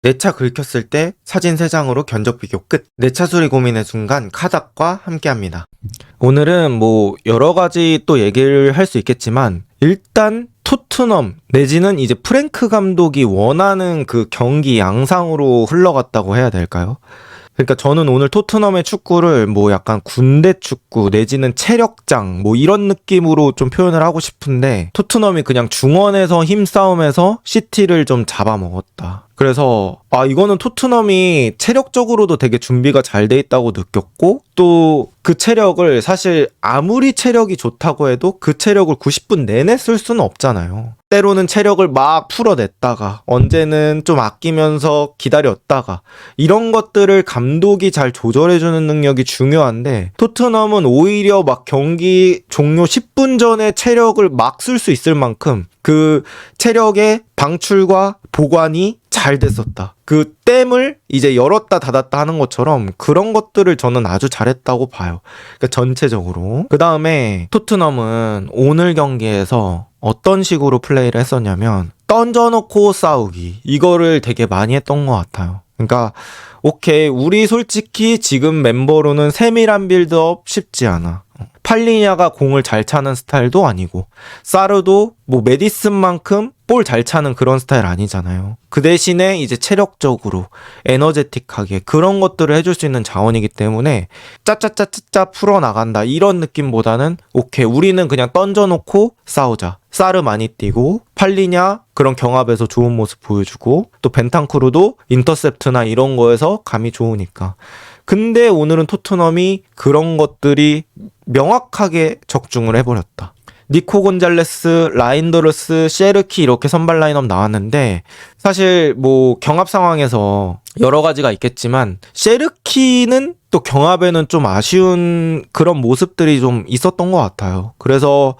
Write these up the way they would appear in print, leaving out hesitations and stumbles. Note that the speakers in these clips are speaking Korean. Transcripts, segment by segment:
내 차 긁혔을 때 사진 3장으로 견적 비교 끝. 내 차 수리 고민의 순간 카닥과 함께합니다. 오늘은 뭐 여러 가지 또 얘기를 할 수 있겠지만 일단 토트넘 내지는 이제 프랭크 감독이 원하는 그 경기 양상으로 흘러갔다고 해야 될까요? 그러니까 저는 오늘 토트넘의 축구를 뭐 약간 군대 축구 내지는 체력장 뭐 이런 느낌으로 좀 표현을 하고 싶은데 토트넘이 그냥 중원에서 힘싸움에서 시티를 좀 잡아먹었다. 그래서 이거는 토트넘이 체력적으로도 되게 준비가 잘 돼 있다고 느꼈고 또 그 체력을 사실 아무리 체력이 좋다고 해도 그 체력을 90분 내내 쓸 수는 없잖아요. 때로는 체력을 막 풀어냈다가 언제는 좀 아끼면서 기다렸다가 이런 것들을 감독이 잘 조절해주는 능력이 중요한데 토트넘은 오히려 막 경기 종료 10분 전에 체력을 막 쓸 수 있을 만큼 그 체력의 방출과 보관이 잘 됐었다. 그 댐을 이제 열었다 닫았다 하는 것처럼 그런 것들을 저는 아주 잘했다고 봐요. 그러니까 전체적으로. 그 다음에 토트넘은 오늘 경기에서 어떤 식으로 플레이를 했었냐면 던져놓고 싸우기 이거를 되게 많이 했던 것 같아요. 그러니까 오케이 우리 솔직히 지금 멤버로는 세밀한 빌드업 쉽지 않아. 팔리냐가 공을 잘 차는 스타일도 아니고 사르도 뭐 메디슨만큼 볼 잘 차는 그런 스타일 아니잖아요. 그 대신에 이제 체력적으로 에너제틱하게 그런 것들을 해줄 수 있는 자원이기 때문에 짜짜짜짜짜 풀어나간다 이런 느낌보다는 오케이 우리는 그냥 던져놓고 싸우자. 사르 많이 뛰고 팔리냐 그런 경합에서 좋은 모습 보여주고 또 벤탄쿠르도 인터셉트나 이런 거에서 감이 좋으니까. 근데 오늘은 토트넘이 그런 것들이 명확하게 적중을 해버렸다. 니코 곤잘레스, 라인더르스, 셰르키 이렇게 선발 라인업 나왔는데 사실 뭐 경합 상황에서 여러 가지가 있겠지만 셰르키는 또 경합에는 좀 아쉬운 그런 모습들이 좀 있었던 것 같아요. 그래서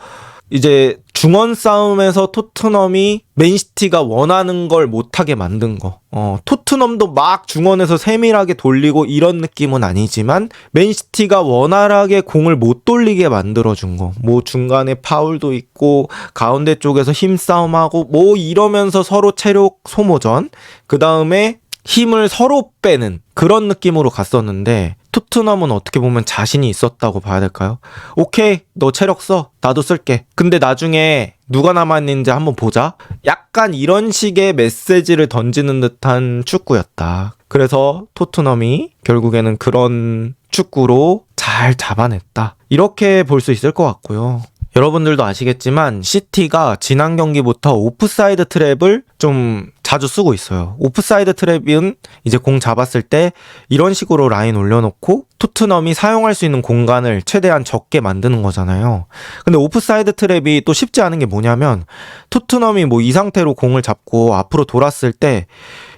이제 중원 싸움에서 토트넘이 맨시티가 원하는 걸 못하게 만든 거. 토트넘도 막 중원에서 세밀하게 돌리고 이런 느낌은 아니지만 맨시티가 원활하게 공을 못 돌리게 만들어준 거. 뭐 중간에 파울도 있고 가운데 쪽에서 힘싸움하고 뭐 이러면서 서로 체력 소모전. 그 다음에 힘을 서로 빼는 그런 느낌으로 갔었는데 토트넘은 어떻게 보면 자신이 있었다고 봐야 될까요? 오케이 너 체력 써 나도 쓸게 근데 나중에 누가 남아있는지 한번 보자 약간 이런 식의 메시지를 던지는 듯한 축구였다. 그래서 토트넘이 결국에는 그런 축구로 잘 잡아냈다 이렇게 볼 수 있을 것 같고요. 여러분들도 아시겠지만 시티가 지난 경기부터 오프사이드 트랩을 좀 자주 쓰고 있어요. 오프사이드 트랩은 이제 공 잡았을 때 이런 식으로 라인 올려놓고 토트넘이 사용할 수 있는 공간을 최대한 적게 만드는 거잖아요. 근데 오프사이드 트랩이 또 쉽지 않은 게 뭐냐면 토트넘이 뭐 이 상태로 공을 잡고 앞으로 돌았을 때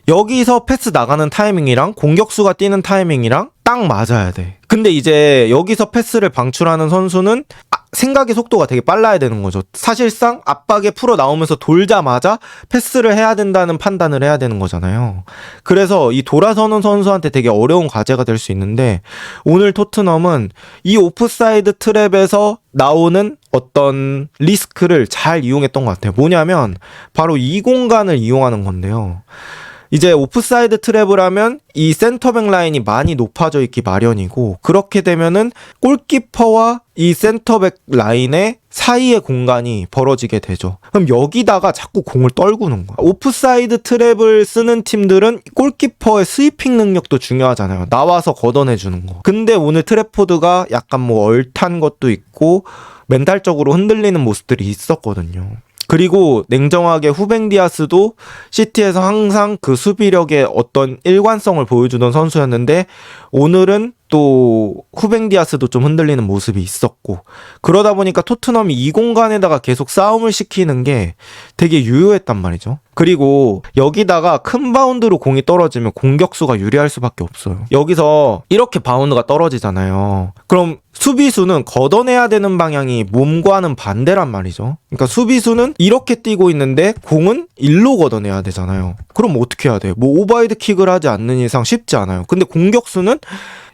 여기서 패스 나가는 타이밍이랑 공격수가 뛰는 타이밍이랑 딱 맞아야 돼. 근데 이제 여기서 패스를 방출하는 선수는 생각의 속도가 되게 빨라야 되는 거죠. 사실상 압박에 풀어 나오면서 돌자마자 패스를 해야 된다는 판단을 해야 되는 거잖아요. 그래서 이 돌아서는 선수한테 되게 어려운 과제가 될 수 있는데 오늘 토트넘은 이 오프사이드 트랩에서 나오는 어떤 리스크를 잘 이용했던 것 같아요. 뭐냐면 바로 이 공간을 이용하는 건데요. 이제 오프사이드 트랩을 하면 이 센터백 라인이 많이 높아져 있기 마련이고 그렇게 되면은 골키퍼와 이 센터백 라인의 사이의 공간이 벌어지게 되죠. 그럼 여기다가 자꾸 공을 떨구는 거야. 오프사이드 트랩을 쓰는 팀들은 골키퍼의 스위핑 능력도 중요하잖아요. 나와서 걷어내주는 거. 근데 오늘 트래포드가 약간 뭐 얼탄 것도 있고 멘탈적으로 흔들리는 모습들이 있었거든요. 그리고 냉정하게 후벤 디아스도 시티에서 항상 그 수비력의 어떤 일관성을 보여주던 선수였는데 오늘은 또 후벤 디아스도 좀 흔들리는 모습이 있었고 그러다 보니까 토트넘이 이 공간에다가 계속 싸움을 시키는 게 되게 유효했단 말이죠. 그리고 여기다가 큰 바운드로 공이 떨어지면 공격수가 유리할 수밖에 없어요. 여기서 이렇게 바운드가 떨어지잖아요. 그럼 수비수는 걷어내야 되는 방향이 몸과는 반대란 말이죠. 그러니까 수비수는 이렇게 뛰고 있는데 공은 일로 걷어내야 되잖아요. 그럼 어떻게 해야 돼요? 뭐 오버헤드 킥을 하지 않는 이상 쉽지 않아요. 근데 공격수는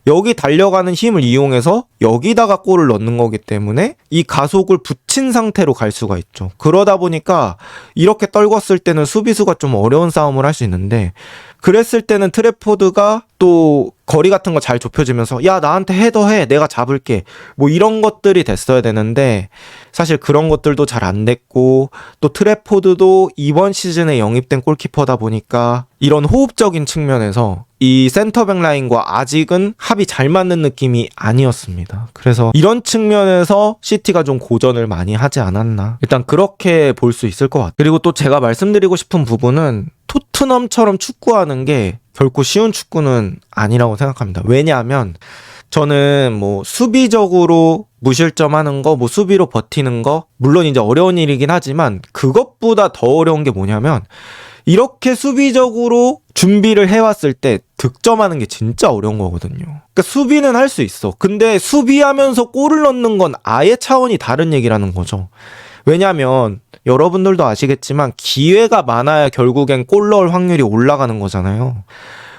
여기 달려가는 힘을 이용해서 여기다가 골을 넣는 거기 때문에 이 가속을 붙인 상태로 갈 수가 있죠. 그러다 보니까 이렇게 떨궜을 때는 수비수가 좀 어려운 싸움을 할 수 있는데, 그랬을 때는 트래포드가 또 거리 같은 거 잘 좁혀지면서 야 나한테 헤더해 내가 잡을게 뭐 이런 것들이 됐어야 되는데, 사실 그런 것들도 잘 안 됐고, 또 트래포드도 이번 시즌에 영입된 골키퍼다 보니까 이런 호흡적인 측면에서 이 센터백 라인과 아직은 합이 잘 맞는 느낌이 아니었습니다. 그래서 이런 측면에서 시티가 좀 고전을 많이 하지 않았나, 일단 그렇게 볼 수 있을 것 같아요. 그리고 또 제가 말씀드리고 싶은 부분은 토트넘처럼 축구하는 게 결코 쉬운 축구는 아니라고 생각합니다. 왜냐하면 저는 뭐 수비적으로 무실점하는 거, 뭐 수비로 버티는 거, 물론 이제 어려운 일이긴 하지만 그것보다 더 어려운 게 뭐냐면, 이렇게 수비적으로 준비를 해왔을 때 득점하는 게 진짜 어려운 거거든요. 그러니까 수비는 할 수 있어. 근데 수비하면서 골을 넣는 건 아예 차원이 다른 얘기라는 거죠. 왜냐하면 여러분들도 아시겠지만 기회가 많아야 결국엔 골 넣을 확률이 올라가는 거잖아요.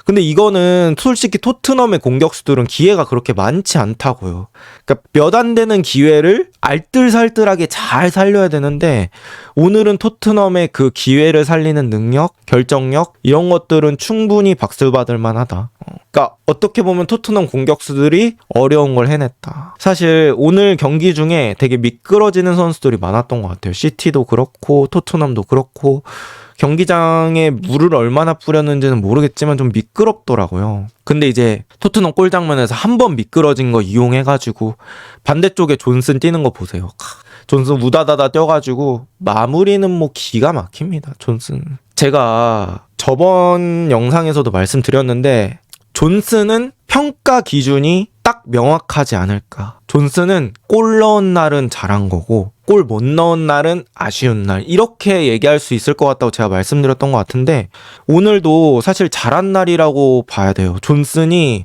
근데 이거는 솔직히 토트넘의 공격수들은 기회가 그렇게 많지 않다고요. 그러니까 몇 안 되는 기회를 알뜰살뜰하게 잘 살려야 되는데, 오늘은 토트넘의 그 기회를 살리는 능력, 결정력, 이런 것들은 충분히 박수 받을 만하다. 그러니까 어떻게 보면 토트넘 공격수들이 어려운 걸 해냈다. 사실 오늘 경기 중에 되게 미끄러지는 선수들이 많았던 것 같아요. 시티도 그렇고 토트넘도 그렇고, 경기장에 물을 얼마나 뿌렸는지는 모르겠지만 좀 미끄럽더라고요. 근데 이제 토트넘 골 장면에서 한 번 미끄러진 거 이용해가지고 반대쪽에 존슨 뛰는 거 보세요. 존슨 우다다다 뛰어가지고 마무리는 뭐 기가 막힙니다. 존슨. 제가 저번 영상에서도 말씀드렸는데, 존슨은 평가 기준이 딱 명확하지 않을까. 존슨은 골 넣은 날은 잘한 거고 골 못 넣은 날은 아쉬운 날, 이렇게 얘기할 수 있을 것 같다고 제가 말씀드렸던 것 같은데, 오늘도 사실 잘한 날이라고 봐야 돼요. 존슨이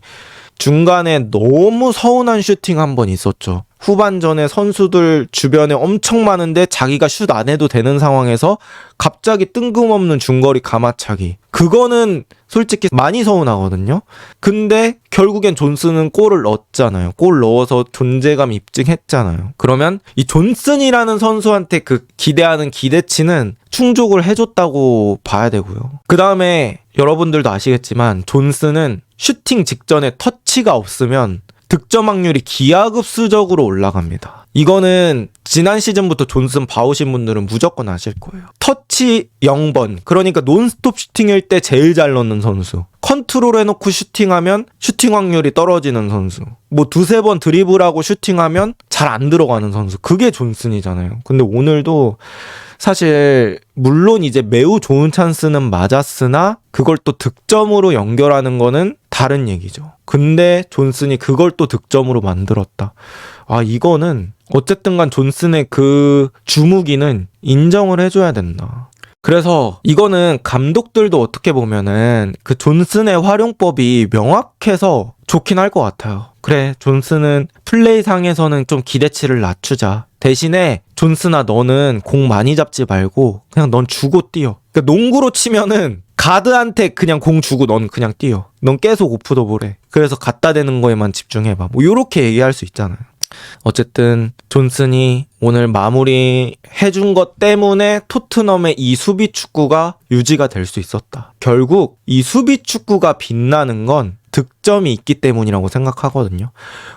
중간에 너무 서운한 슈팅 한 번 있었죠. 후반전에 선수들 주변에 엄청 많은데 자기가 슛 안 해도 되는 상황에서 갑자기 뜬금없는 중거리 가마차기. 그거는 솔직히 많이 서운하거든요. 근데 결국엔 존슨은 골을 넣었잖아요. 골 넣어서 존재감 입증했잖아요. 그러면 이 존슨이라는 선수한테 그 기대하는 기대치는 충족을 해줬다고 봐야 되고요. 그 다음에 여러분들도 아시겠지만 존슨은 슈팅 직전에 터치가 없으면 득점 확률이 기하급수적으로 올라갑니다. 이거는 지난 시즌부터 존슨 봐오신 분들은 무조건 아실 거예요. 터치 0번, 그러니까 논스톱 슈팅일 때 제일 잘 넣는 선수. 컨트롤 해놓고 슈팅하면 슈팅 확률이 떨어지는 선수. 뭐 두세 번 드리블하고 슈팅하면 잘 안 들어가는 선수. 그게 존슨이잖아요. 근데 오늘도 사실 물론 이제 매우 좋은 찬스는 맞았으나 그걸 또 득점으로 연결하는 거는 다른 얘기죠. 근데 존슨이 그걸 또 득점으로 만들었다. 아, 이거는 어쨌든 간 존슨의 그 주무기는 인정을 해줘야 된다. 그래서 이거는 감독들도 어떻게 보면은 그 존슨의 활용법이 명확해서 좋긴 할 것 같아요. 그래, 존슨은 플레이상에서는 좀 기대치를 낮추자. 대신에 존슨아, 너는 공 많이 잡지 말고 그냥 넌 주고 뛰어. 그러니까 농구로 치면은 가드한테 그냥 공 주고 넌 그냥 뛰어. 넌 계속 오프더볼 해. 그래서 갖다 대는 거에만 집중해봐. 뭐 요렇게 얘기할 수 있잖아요. 어쨌든 존슨이 오늘 마무리 해준 것 때문에 토트넘의 이 수비 축구가 유지가 될 수 있었다. 결국 이 수비 축구가 빛나는 건 득점이 있기 때문이라고 생각하거든요.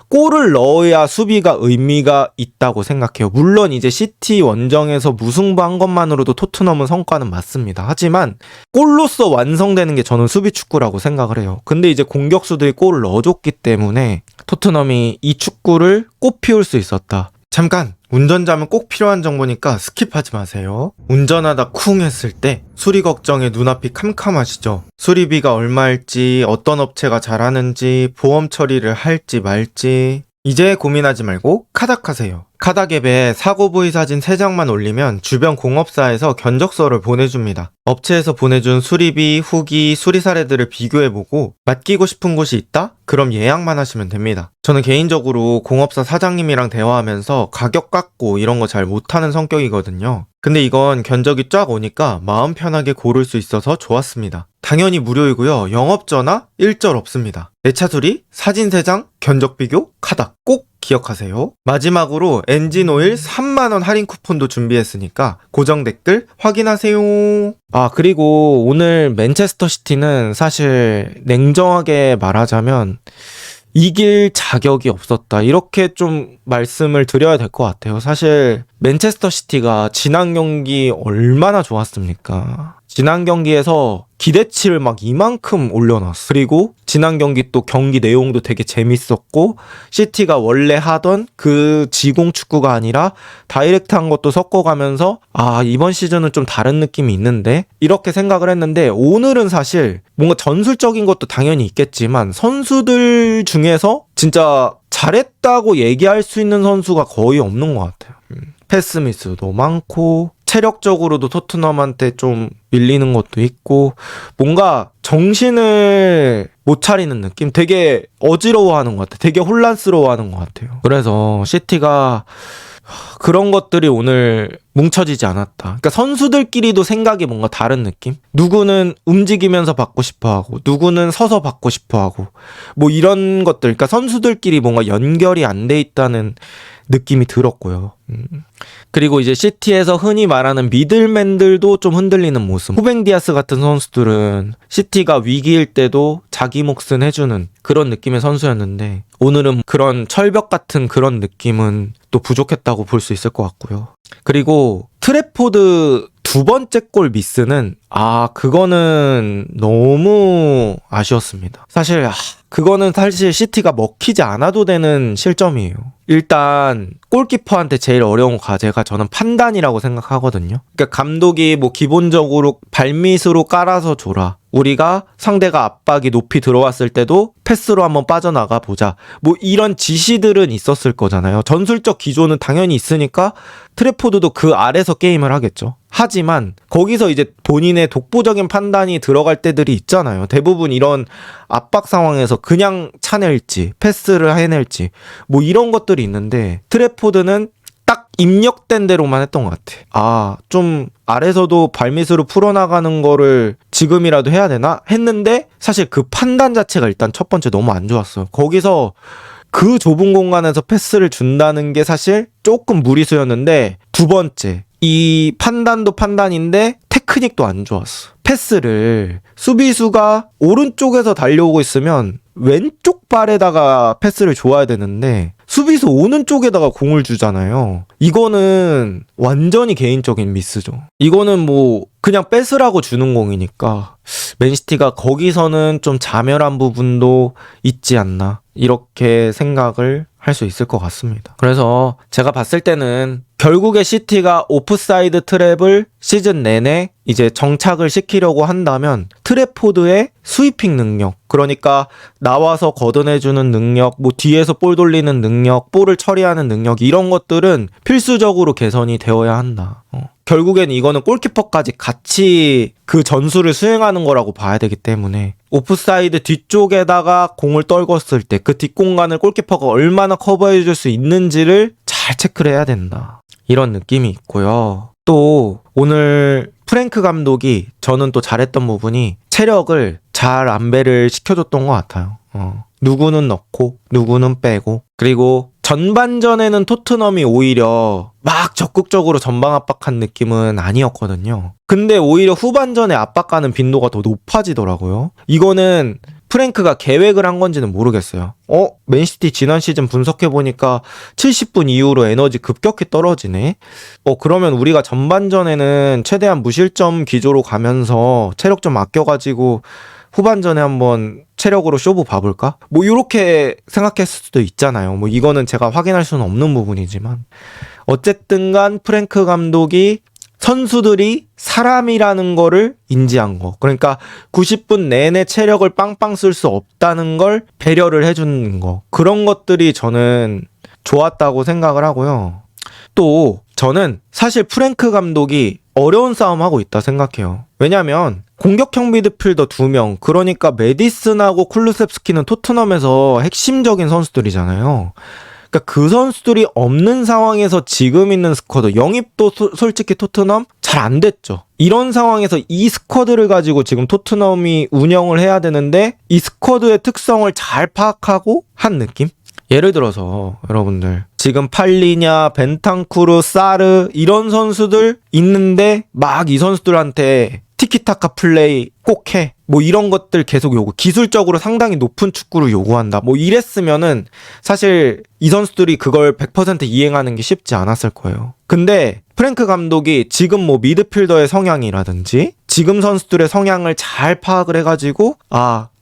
골을 넣어야 수비가 의미가 있다고 생각해요. 물론 이제 시티 원정에서 무승부한 것만으로도 토트넘은 성과는 맞습니다. 하지만 골로서 완성되는 게 저는 수비 축구라고 생각을 해요. 근데 이제 공격수들이 골을 넣어줬기 때문에 토트넘이 이 축구를 꽃피울 수 있었다. 잠깐! 운전자면 꼭 필요한 정보니까 스킵하지 마세요. 운전하다 쿵 했을 때 수리 걱정에 눈앞이 캄캄하시죠? 수리비가 얼마일지, 어떤 업체가 잘하는지, 보험 처리를 할지 말지, 이제 고민하지 말고 카닥하세요. 카닥 앱에 사고 부위 사진 3장만 올리면 주변 공업사에서 견적서를 보내줍니다. 업체에서 보내준 수리비, 후기, 수리 사례들을 비교해보고 맡기고 싶은 곳이 있다? 그럼 예약만 하시면 됩니다. 저는 개인적으로 공업사 사장님이랑 대화하면서 가격 깎고 이런 거 잘 못하는 성격이거든요. 근데 이건 견적이 쫙 오니까 마음 편하게 고를 수 있어서 좋았습니다. 당연히 무료이고요. 영업전화 일절 없습니다. 내차 수리, 사진 3장, 견적 비교, 카닥 꼭 기억하세요. 마지막으로 엔진오일 3만원 할인 쿠폰도 준비했으니까 고정 댓글 확인하세요. 아, 그리고 오늘 맨체스터 시티는 사실 냉정하게 말하자면 이길 자격이 없었다. 이렇게 좀 말씀을 드려야 될 것 같아요. 사실 맨체스터 시티가 지난 경기 얼마나 좋았습니까? 지난 경기에서 기대치를 막 이만큼 올려놨어. 그리고 지난 경기 또 경기 내용도 되게 재밌었고 시티가 원래 하던 그 지공 축구가 아니라 다이렉트한 것도 섞어가면서 아, 이번 시즌은 좀 다른 느낌이 있는데 이렇게 생각을 했는데 오늘은 사실 뭔가 전술적인 것도 당연히 있겠지만 선수들 중에서 진짜 잘했다고 얘기할 수 있는 선수가 거의 없는 것 같아요. 패스 미스도 많고 체력적으로도 토트넘한테 좀 밀리는 것도 있고 뭔가 정신을 못 차리는 느낌? 되게 어지러워하는 것 같아. 되게 혼란스러워하는 것 같아요. 그래서 시티가 그런 것들이 오늘 뭉쳐지지 않았다. 그러니까 선수들끼리도 생각이 뭔가 다른 느낌? 누구는 움직이면서 받고 싶어하고 누구는 서서 받고 싶어하고 뭐 이런 것들. 그러니까 선수들끼리 뭔가 연결이 안 돼 있다는 느낌이 들었고요. 그리고 이제 시티에서 흔히 말하는 미들맨들도 좀 흔들리는 모습. 후벤 디아스 같은 선수들은 시티가 위기일 때도 자기 몫은 해주는 그런 느낌의 선수였는데 오늘은 그런 철벽 같은 그런 느낌은 또 부족했다고 볼 수 있을 것 같고요. 그리고 트래포드 두 번째 골 미스는 그거는 너무 아쉬웠습니다. 사실 그거는 사실 시티가 먹히지 않아도 되는 실점이에요. 일단 골키퍼한테 제일 어려운 과제가 저는 판단이라고 생각하거든요. 그러니까 감독이 뭐 기본적으로 발밑으로 깔아서 줘라. 우리가 상대가 압박이 높이 들어왔을 때도 패스로 한번 빠져나가 보자. 뭐 이런 지시들은 있었을 거잖아요. 전술적 기조는 당연히 있으니까 트래포드도 그 아래서 게임을 하겠죠. 하지만 거기서 이제 본인의 독보적인 판단이 들어갈 때들이 있잖아요. 대부분 이런 압박 상황에서 그냥 차낼지 패스를 해낼지 뭐 이런 것들이 있는데 트래포드는 딱 입력된 대로만 했던 것 같아. 좀 아래서도 발밑으로 풀어나가는 거를 지금이라도 해야 되나? 했는데 사실 그 판단 자체가 일단 첫 번째 너무 안 좋았어요. 거기서 그 좁은 공간에서 패스를 준다는 게 사실 조금 무리수였는데 두 번째, 이 판단도 판단인데 테크닉도 안 좋았어. 패스를 수비수가 오른쪽에서 달려오고 있으면 왼쪽 발에다가 패스를 줘야 되는데 수비수 오는 쪽에다가 공을 주잖아요. 이거는 완전히 개인적인 미스죠. 이거는 뭐 그냥 뺏으라고 주는 공이니까 맨시티가 거기서는 좀 자멸한 부분도 있지 않나 이렇게 생각을 할 수 있을 것 같습니다. 그래서 제가 봤을 때는 결국에 시티가 오프사이드 트랩을 시즌 내내 이제 정착을 시키려고 한다면 트래포드의 스위핑 능력, 그러니까 나와서 걷어내주는 능력, 뭐 뒤에서 볼 돌리는 능력, 볼을 처리하는 능력, 이런 것들은 필수적으로 개선이 되어야 한다. 결국엔 이거는 골키퍼까지 같이 그 전술을 수행하는 거라고 봐야 되기 때문에 오프사이드 뒤쪽에다가 공을 떨궜을 때 그 뒷공간을 골키퍼가 얼마나 커버해 줄 수 있는지를 잘 체크를 해야 된다. 이런 느낌이 있고요. 또 오늘 프랭크 감독이 저는 또 잘했던 부분이 체력을 잘 안배를 시켜줬던 것 같아요. 누구는 넣고 누구는 빼고, 그리고 전반전에는 토트넘이 오히려 막 적극적으로 전방 압박한 느낌은 아니었거든요. 근데 오히려 후반전에 압박가는 빈도가 더 높아지더라고요. 이거는 프랭크가 계획을 한 건지는 모르겠어요. 맨시티 지난 시즌 분석해보니까 70분 이후로 에너지 급격히 떨어지네? 그러면 우리가 전반전에는 최대한 무실점 기조로 가면서 체력 좀 아껴가지고 후반전에 한번 체력으로 쇼부 봐볼까? 뭐 이렇게 생각했을 수도 있잖아요. 뭐 이거는 제가 확인할 수는 없는 부분이지만 어쨌든 간 프랭크 감독이 선수들이 사람이라는 거를 인지한 거. 그러니까 90분 내내 체력을 빵빵 쓸 수 없다는 걸 배려를 해주는 거. 그런 것들이 저는 좋았다고 생각을 하고요. 또 저는 사실 프랭크 감독이 어려운 싸움 하고 있다 생각해요. 왜냐면 공격형 미드필더 2명, 그러니까 메디슨하고 쿨루셉스키는 토트넘에서 핵심적인 선수들이잖아요. 그러니까 그 선수들이 없는 상황에서 지금 있는 스쿼드, 영입도 솔직히 토트넘 잘 안 됐죠. 이런 상황에서 이 스쿼드를 가지고 지금 토트넘이 운영을 해야 되는데 이 스쿼드의 특성을 잘 파악하고 한 느낌? 예를 들어서 여러분들 지금 팔리냐, 벤탄쿠르, 사르 이런 선수들 있는데 막 이 선수들한테 티키타카 플레이 꼭 해. 뭐 이런 것들 계속 요구. 기술적으로 상당히 높은 축구를 요구한다. 뭐 이랬으면은 사실 이 선수들이 그걸 100% 이행하는 게 쉽지 않았을 거예요. 근데 프랭크 감독이 지금 뭐 미드필더의 성향이라든지 지금 선수들의 성향을 잘 파악을 해가지고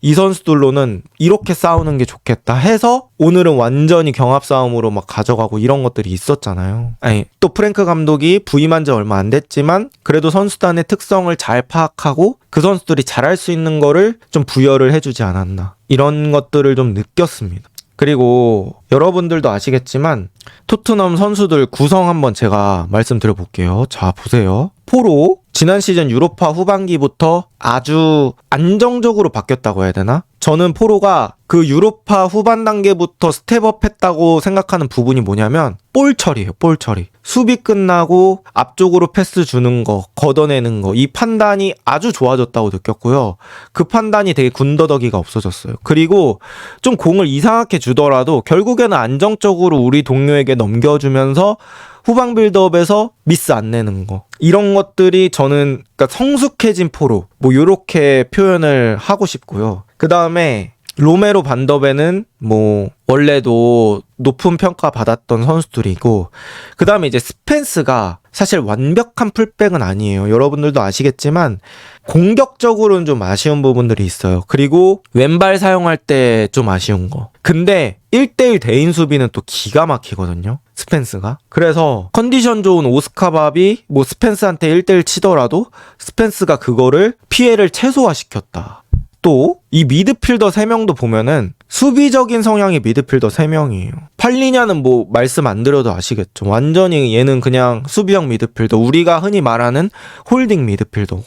이 선수들로는 이렇게 싸우는 게 좋겠다 해서 오늘은 완전히 경합 싸움으로 막 가져가고 이런 것들이 있었잖아요. 아니, 또 프랭크 감독이 부임한 지 얼마 안 됐지만 그래도 선수단의 특성을 잘 파악하고 그 선수들이 잘할 수 있는 거를 좀 부여를 해주지 않았나. 이런 것들을 좀 느꼈습니다. 그리고 여러분들도 아시겠지만 토트넘 선수들 구성 한번 제가 말씀드려볼게요. 자, 보세요. 포로 지난 시즌 유로파 후반기부터 아주 안정적으로 바뀌었다고 해야 되나? 저는 포로가 그 유로파 후반 단계부터 스텝업 했다고 생각하는 부분이 뭐냐면 볼 처리예요. 볼 처리. 수비 끝나고 앞쪽으로 패스 주는 거, 걷어내는 거, 이 판단이 아주 좋아졌다고 느꼈고요. 그 판단이 되게 군더더기가 없어졌어요. 그리고 좀 공을 이상하게 주더라도 결국에는 안정적으로 우리 동료에게 넘겨주면서 후방 빌드업에서 미스 안 내는 거. 이런 것들이 저는 그러니까 성숙해진 포로 뭐 요렇게 표현을 하고 싶고요. 그 다음에 로메로 반더벤은 뭐 원래도 높은 평가 받았던 선수들이고 그 다음에 이제 스펜스가 사실 완벽한 풀백은 아니에요. 여러분들도 아시겠지만 공격적으로는 좀 아쉬운 부분들이 있어요. 그리고 왼발 사용할 때 좀 아쉬운 거. 근데 1대1 대인 수비는 또 기가 막히거든요. 스펜스가. 그래서 컨디션 좋은 오스카밥이 뭐 스펜스한테 1대1 치더라도 스펜스가 그거를 피해를 최소화시켰다. 또 이 미드필더 3명도 보면은 수비적인 성향의 미드필더 3명이에요. 팔리냐는 뭐 말씀 안 드려도 아시겠죠. 완전히 얘는 그냥 수비형 미드필더. 우리가 흔히 말하는 홀딩 미드필더고.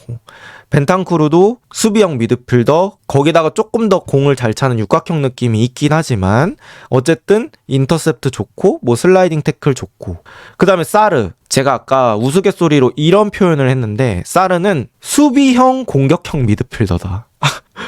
벤탄쿠르도 수비형 미드필더. 거기다가 조금 더 공을 잘 차는 육각형 느낌이 있긴 하지만 어쨌든 인터셉트 좋고 뭐 슬라이딩 태클 좋고. 그 다음에 사르. 제가 아까 우스갯소리로 이런 표현을 했는데 사르는 수비형 공격형 미드필더다.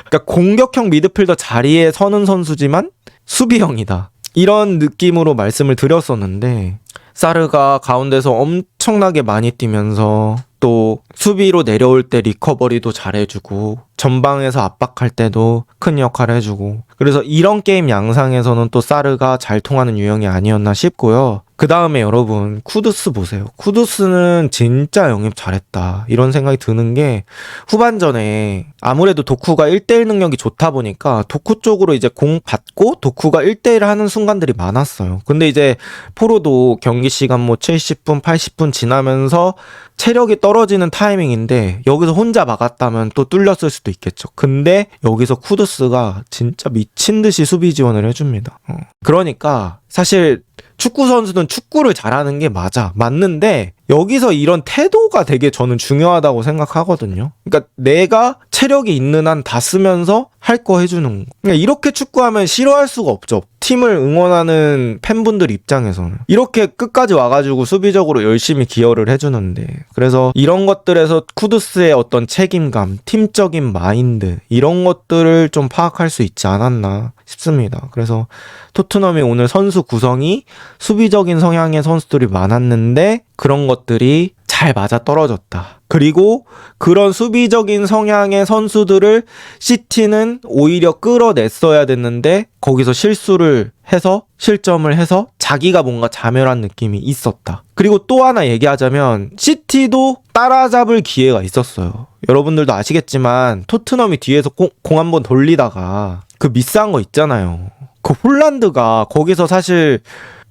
그러니까 공격형 미드필더 자리에 서는 선수지만 수비형이다. 이런 느낌으로 말씀을 드렸었는데 사르가 가운데서 엄청나게 많이 뛰면서 또 수비로 내려올 때 리커버리도 잘해주고 전방에서 압박할 때도 큰 역할을 해주고 그래서 이런 게임 양상에서는 또 사르가 잘 통하는 유형이 아니었나 싶고요. 그 다음에 여러분 쿠두스 보세요. 쿠두스는 진짜 영입 잘했다 이런 생각이 드는 게 후반전에 아무래도 도쿠가 1대1 능력이 좋다 보니까 도쿠 쪽으로 이제 공 받고 도쿠가 1대1 하는 순간들이 많았어요. 근데 이제 포로도 경기 시간 뭐 70분 80분 지나면서 체력이 떨어지는 타이밍인데 여기서 혼자 막았다면 또 뚫렸을 수도 있겠죠. 근데 여기서 쿠두스가 진짜 미친 듯이 수비 지원을 해줍니다. 그러니까 사실 축구 선수는 축구를 잘하는 게 맞는데 여기서 이런 태도가 되게 저는 중요하다고 생각하거든요. 그러니까 내가 체력이 있는 한 다 쓰면서 할 거 해주는 거. 그러니까 이렇게 축구하면 싫어할 수가 없죠. 팀을 응원하는 팬분들 입장에서는. 이렇게 끝까지 와가지고 수비적으로 열심히 기여를 해주는데. 그래서 이런 것들에서 쿠두스의 어떤 책임감, 팀적인 마인드 이런 것들을 좀 파악할 수 있지 않았나 싶습니다. 그래서 토트넘이 오늘 선수 구성이 수비적인 성향의 선수들이 많았는데 그런 것들이 잘 맞아 떨어졌다. 그리고 그런 수비적인 성향의 선수들을 시티는 오히려 끌어냈어야 됐는데 거기서 실수를 해서 실점을 해서 자기가 뭔가 자멸한 느낌이 있었다. 그리고 또 하나 얘기하자면 시티도 따라잡을 기회가 있었어요. 여러분들도 아시겠지만 토트넘이 뒤에서 공 한번 돌리다가 그 미스한 거 있잖아요. 그 홀란드가 거기서 사실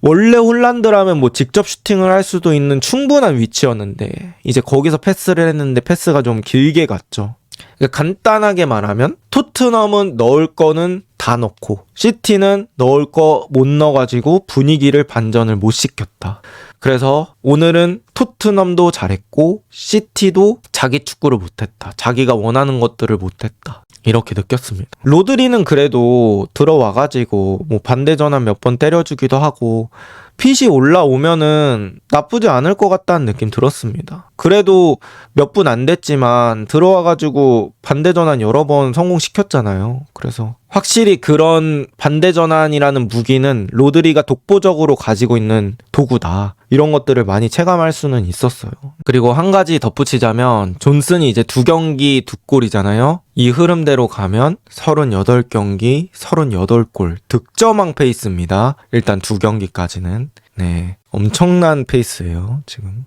원래 홀란드라면 뭐 직접 슈팅을 할 수도 있는 충분한 위치였는데 이제 거기서 패스를 했는데 패스가 좀 길게 갔죠. 그러니까 간단하게 말하면 토트넘은 넣을 거는 다 넣고 시티는 넣을 거 못 넣어가지고 분위기를 반전을 못 시켰다. 그래서 오늘은 토트넘도 잘했고 시티도 자기 축구를 못했다. 자기가 원하는 것들을 못했다. 이렇게 느꼈습니다. 로드리는 그래도 들어와가지고 뭐 반대 전환 몇 번 때려주기도 하고 핏이 올라오면은 나쁘지 않을 것 같다는 느낌 들었습니다. 그래도 몇 분 안 됐지만 들어와가지고 반대 전환 여러 번 성공시켰잖아요. 그래서 확실히 그런 반대 전환이라는 무기는 로드리가 독보적으로 가지고 있는 도구다. 이런 것들을 많이 체감할 수는 있었어요. 그리고 한 가지 덧붙이자면 존슨이 이제 2경기 2골이잖아요. 이 흐름대로 가면 38경기 38골 득점왕 페이스입니다. 일단 2경기까지는. 네, 엄청난 페이스예요, 지금.